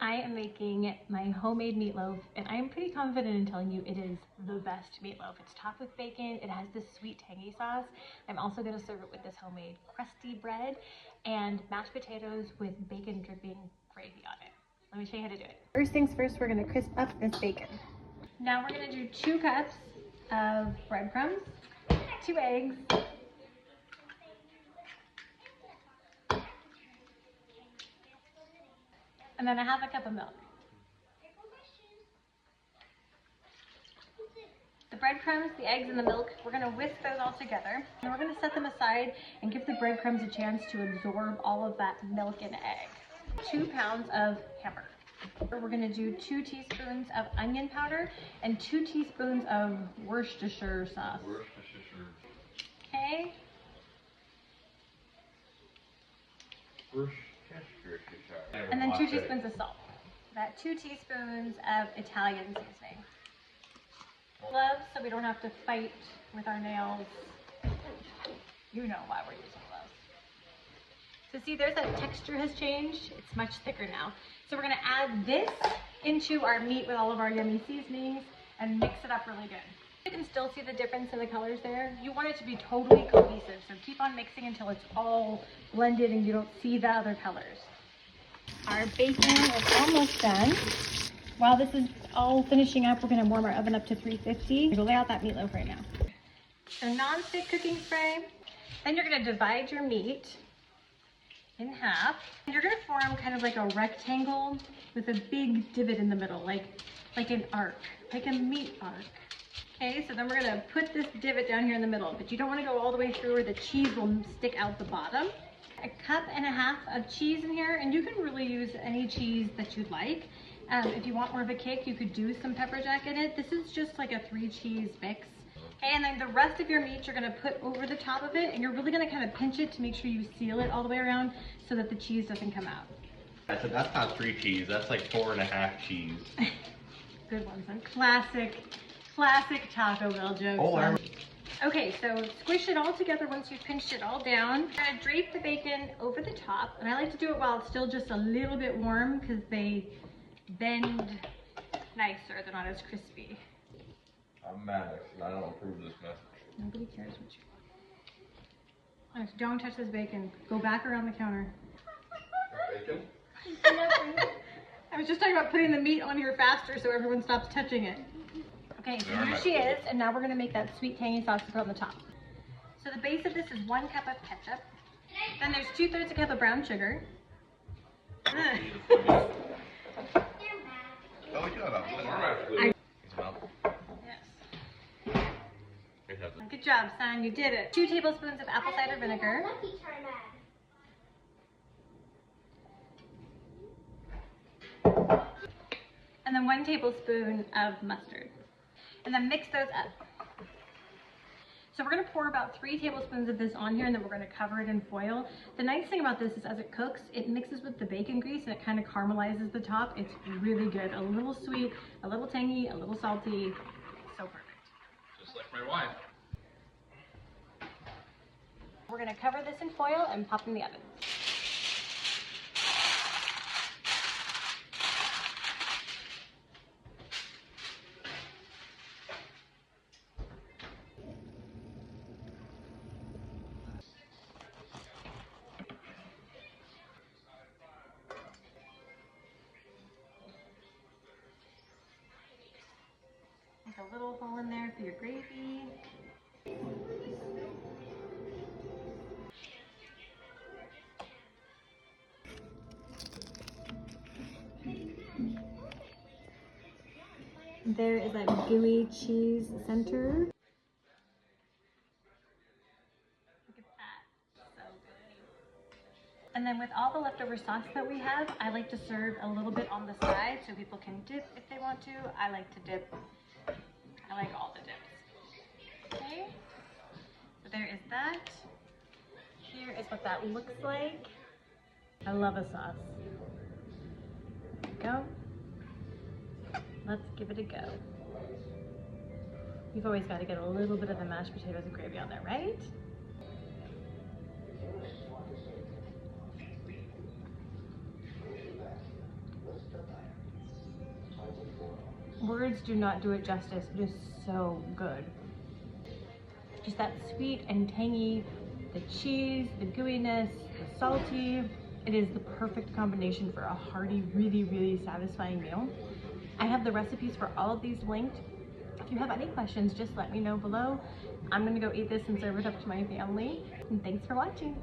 I am making my homemade meatloaf, and I am pretty confident in telling you it is the best meatloaf. It's topped with bacon, it has this sweet tangy sauce. I'm also going to serve it with this homemade crusty bread and mashed potatoes with bacon dripping gravy on it. Let me show you how to do it. First things first, we're going to crisp up this bacon. Now we're going to do 2 cups of breadcrumbs, 2 eggs, and then 1/2 cup of milk. The breadcrumbs, the eggs, and the milk, we're going to whisk those all together. And we're going to set them aside and give the breadcrumbs a chance to absorb all of that milk and egg. 2 pounds of hamburger. We're going to do 2 teaspoons of onion powder and 2 teaspoons of Worcestershire sauce. Okay. And then 2 teaspoons of salt. That 2 teaspoons of Italian seasoning. Gloves, so we don't have to fight with our nails. You know why we're using gloves. So see, there's that texture has changed. It's much thicker now. So we're gonna add this into our meat with all of our yummy seasonings and mix it up really good. You can still see the difference in the colors there. You want it to be totally cohesive, so keep on mixing until it's all blended and you don't see the other colors. Our bacon is almost done. While this is all finishing up, we're going to warm our oven up to 350. We'll lay out that meatloaf right now. So non-stick cooking spray. Then you're going to divide your meat in half. And you're going to form kind of like a rectangle with a big divot in the middle, like an arc, like a meat arc. Okay, so then we're going to put this divot down here in the middle, but you don't want to go all the way through or the cheese will stick out the bottom. 1.5 cups of cheese in here, and you can really use any cheese that you'd like. If you want more of a kick, you could do some pepper jack in it. This is just like a 3 cheese mix. Okay, and then the rest of your meat you're gonna put over the top of it, and you're really gonna kind of pinch it to make sure you seal it all the way around so that the cheese doesn't come out. So that's not 3 cheese, that's like 4.5 cheese. Good one, son. Classic Taco Bell jokes. Oh, okay, so squish it all together once you've pinched it all down. You're gonna drape the bacon over the top, and I like to do it while it's still just a little bit warm because they bend nicer, they're not as crispy. I'm mad, I don't approve this message. Nobody cares what you... Don't touch this bacon. Go back around the counter. Bacon? I was just talking about putting the meat on here faster so everyone stops touching it. Okay, so here she is, and now we're going to make that sweet tangy sauce to put on the top. So the base of this is 1 cup of ketchup. Then there's 2/3 cup of brown sugar. Oh, we do have Yes. Good job, son. You did it. 2 tablespoons of apple cider vinegar. And then 1 tablespoon of mustard. And then mix those up. So we're going to pour about 3 tablespoons of this on here, and then we're going to cover it in foil. The nice thing about this is as it cooks, it mixes with the bacon grease and it kind of caramelizes the top. It's really good. A little sweet, a little tangy, a little salty. So perfect. Just like my wife. We're going to cover this in foil and pop in the oven. A little hole in there for your gravy. There is that gooey cheese center. Look at that, so good. And then with all the leftover sauce that we have, I like to serve a little bit on the side so people can dip if they want to. I like to dip. I like all the dips. Okay, so there is that. Here is what that looks like. I love a sauce. There we go. Let's give it a go. You've always got to get a little bit of the mashed potatoes and gravy on there, right? Words do not do it justice. It is so good. Just that sweet and tangy, the cheese, the gooiness, the salty. It is the perfect combination for a hearty, really, really satisfying meal. I have the recipes for all of these linked. If you have any questions, just let me know below. I'm gonna go eat this and serve it up to my family. And thanks for watching.